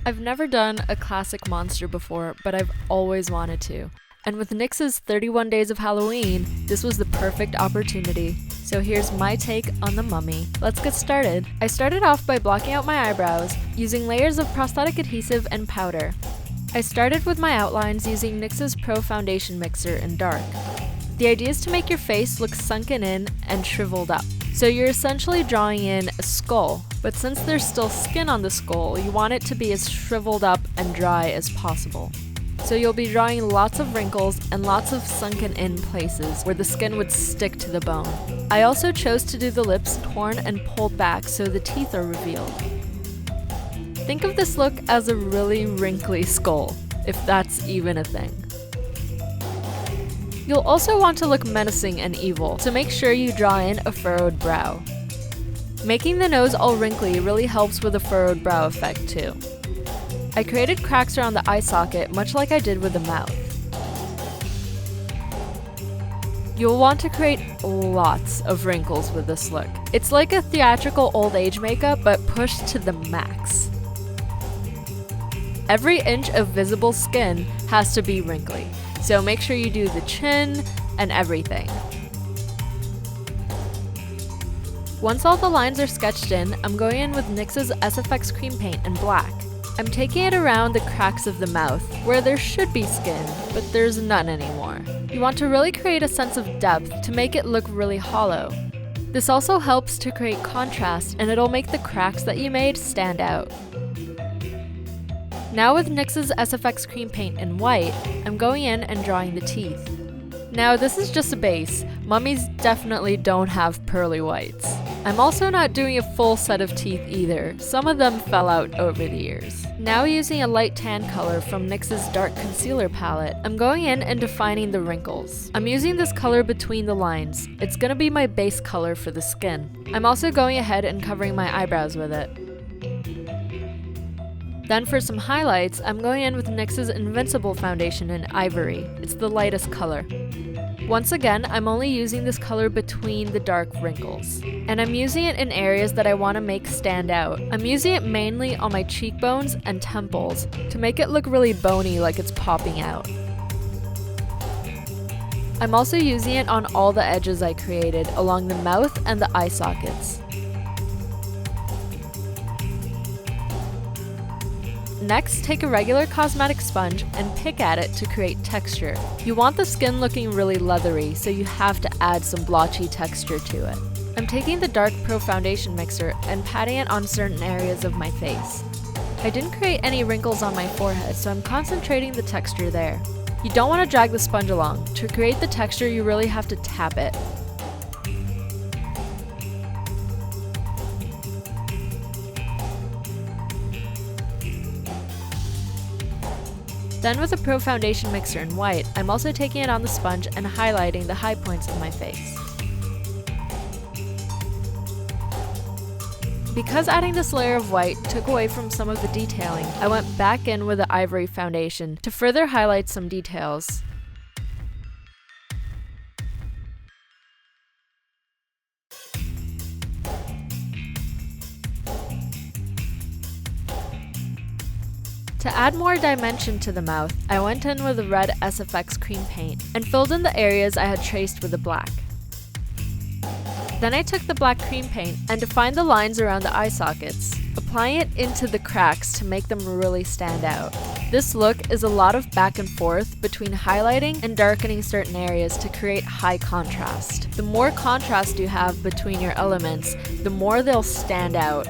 I've never done a classic monster before, but I've always wanted to. And with Nyx's 31 Days of Halloween, this was the perfect opportunity. So here's my take on the mummy. Let's get started. I started off by blocking out my eyebrows, using layers of prosthetic adhesive and powder. I started with my outlines using NYX's Pro Foundation Mixer in dark. The idea is to make your face look sunken in and shriveled up. So you're essentially drawing in a skull, but since there's still skin on the skull, you want it to be as shriveled up and dry as possible. So you'll be drawing lots of wrinkles and lots of sunken in places where the skin would stick to the bone. I also chose to do the lips torn and pulled back so the teeth are revealed. Think of this look as a really wrinkly skull, if that's even a thing. You'll also want to look menacing and evil, so make sure you draw in a furrowed brow. Making the nose all wrinkly really helps with the furrowed brow effect too. I created cracks around the eye socket, much like I did with the mouth. You'll want to create lots of wrinkles with this look. It's like a theatrical old age makeup, but pushed to the max. Every inch of visible skin has to be wrinkly, so make sure you do the chin and everything. Once all the lines are sketched in, I'm going in with NYX's SFX cream paint in black. I'm taking it around the cracks of the mouth, where there should be skin, but there's none anymore. You want to really create a sense of depth to make it look really hollow. This also helps to create contrast, and it'll make the cracks that you made stand out. Now with NYX's SFX cream paint in white, I'm going in and drawing the teeth. Now this is just a base. Mummies definitely don't have pearly whites. I'm also not doing a full set of teeth either. Some of them fell out over the years. Now using a light tan color from NYX's dark concealer palette, I'm going in and defining the wrinkles. I'm using this color between the lines. It's gonna be my base color for the skin. I'm also going ahead and covering my eyebrows with it. Then for some highlights, I'm going in with NYX's Invincible foundation in Ivory. It's the lightest color. Once again, I'm only using this color between the dark wrinkles. And I'm using it in areas that I want to make stand out. I'm using it mainly on my cheekbones and temples to make it look really bony like it's popping out. I'm also using it on all the edges I created, along the mouth and the eye sockets. Next, take a regular cosmetic sponge and pick at it to create texture. You want the skin looking really leathery, so you have to add some blotchy texture to it. I'm taking the dark Pro Foundation Mixer and patting it on certain areas of my face. I didn't create any wrinkles on my forehead, so I'm concentrating the texture there. You don't want to drag the sponge along. To create the texture, you really have to tap it. Then with the Pro Foundation Mixer in white, I'm also taking it on the sponge and highlighting the high points of my face. Because adding this layer of white took away from some of the detailing, I went back in with the Ivory foundation to further highlight some details. To add more dimension to the mouth, I went in with the red SFX cream paint and filled in the areas I had traced with the black. Then I took the black cream paint and defined the lines around the eye sockets, applying it into the cracks to make them really stand out. This look is a lot of back and forth between highlighting and darkening certain areas to create high contrast. The more contrast you have between your elements, the more they'll stand out.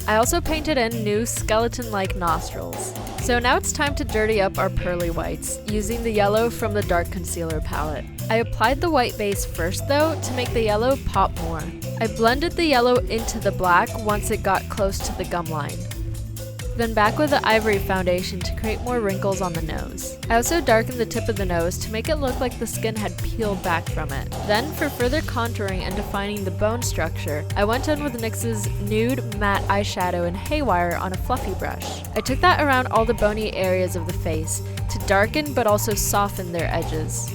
I also painted in new skeleton-like nostrils. So now it's time to dirty up our pearly whites, using the yellow from the dark concealer palette. I applied the white base first though, to make the yellow pop more. I blended the yellow into the black once it got close to the gum line. Then back with the Ivory foundation to create more wrinkles on the nose. I also darkened the tip of the nose to make it look like the skin had peeled back from it. Then for further contouring and defining the bone structure, I went in with NYX's Nude matte eyeshadow in Haywire on a fluffy brush. I took that around all the bony areas of the face to darken but also soften their edges.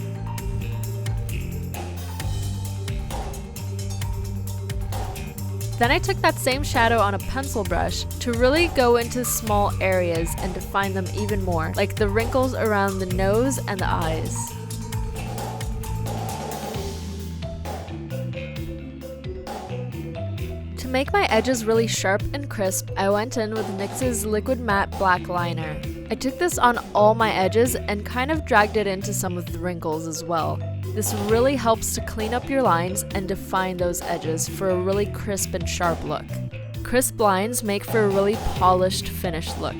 Then I took that same shadow on a pencil brush to really go into small areas and define them even more, like the wrinkles around the nose and the eyes. To make my edges really sharp and crisp, I went in with NYX's Liquid Matte Black Liner. I took this on all my edges and kind of dragged it into some of the wrinkles as well. This really helps to clean up your lines and define those edges for a really crisp and sharp look. Crisp lines make for a really polished, finished look.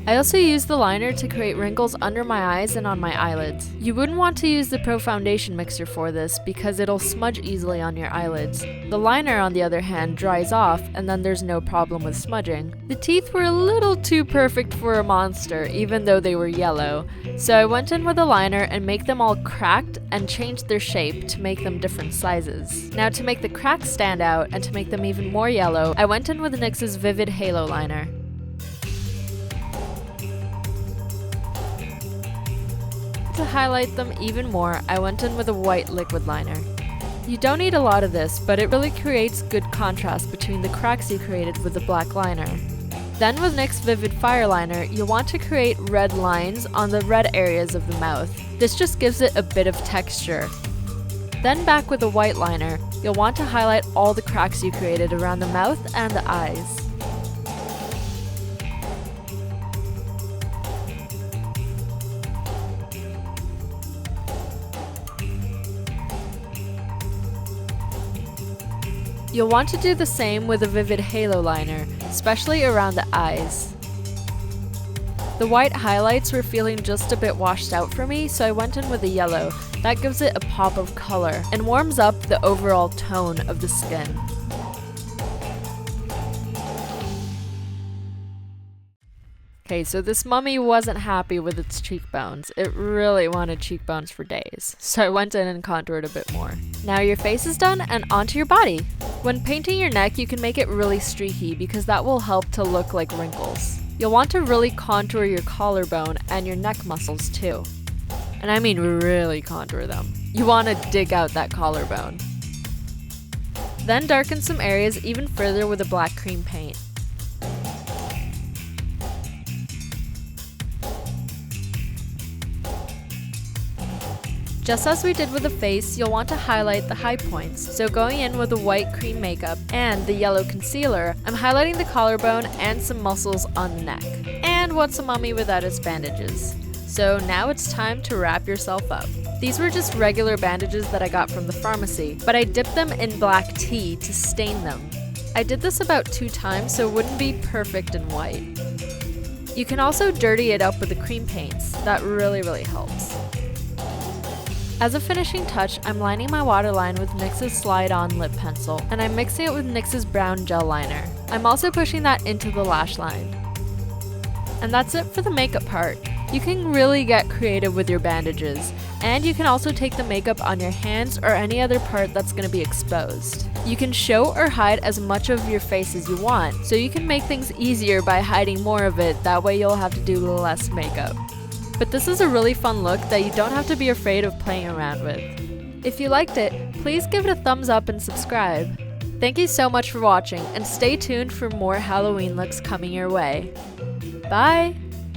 I also used the liner to create wrinkles under my eyes and on my eyelids. You wouldn't want to use the Pro Foundation Mixer for this because it'll smudge easily on your eyelids. The liner, on the other hand, dries off and then there's no problem with smudging. The teeth were a little too perfect for a monster, even though they were yellow. So I went in with a liner and make them all cracked and changed their shape to make them different sizes. Now to make the cracks stand out and to make them even more yellow, I went in with NYX's Vivid Halo Liner. To highlight them even more, I went in with a white liquid liner. You don't need a lot of this, but it really creates good contrast between the cracks you created with the black liner. Then with NYX Vivid Fire Liner, you'll want to create red lines on the red areas of the mouth. This just gives it a bit of texture. Then back with a white liner, you'll want to highlight all the cracks you created around the mouth and the eyes. You'll want to do the same with a Vivid Halo Liner, especially around the eyes. The white highlights were feeling just a bit washed out for me, so I went in with a yellow. That gives it a pop of color and warms up the overall tone of the skin. Okay, so this mummy wasn't happy with its cheekbones. It really wanted cheekbones for days, so I went in and contoured a bit more. Now your face is done and onto your body. When painting your neck, you can make it really streaky because that will help to look like wrinkles. You'll want to really contour your collarbone and your neck muscles too. And I mean really contour them. You want to dig out that collarbone. Then darken some areas even further with a black cream paint. Just as we did with the face, you'll want to highlight the high points. So going in with the white cream makeup and the yellow concealer, I'm highlighting the collarbone and some muscles on the neck. And what's a mummy without its bandages? So now it's time to wrap yourself up. These were just regular bandages that I got from the pharmacy, but I dipped them in black tea to stain them. I did this about 2 times so it wouldn't be perfect and white. You can also dirty it up with the cream paints. That really helps. As a finishing touch, I'm lining my waterline with NYX's Slide On Lip Pencil, and I'm mixing it with NYX's Brown Gel Liner. I'm also pushing that into the lash line. And that's it for the makeup part. You can really get creative with your bandages, and you can also take the makeup on your hands or any other part that's going to be exposed. You can show or hide as much of your face as you want, so you can make things easier by hiding more of it, that way you'll have to do less makeup. But this is a really fun look that you don't have to be afraid of playing around with. If you liked it, please give it a thumbs up and subscribe. Thank you so much for watching, and stay tuned for more Halloween looks coming your way. Bye!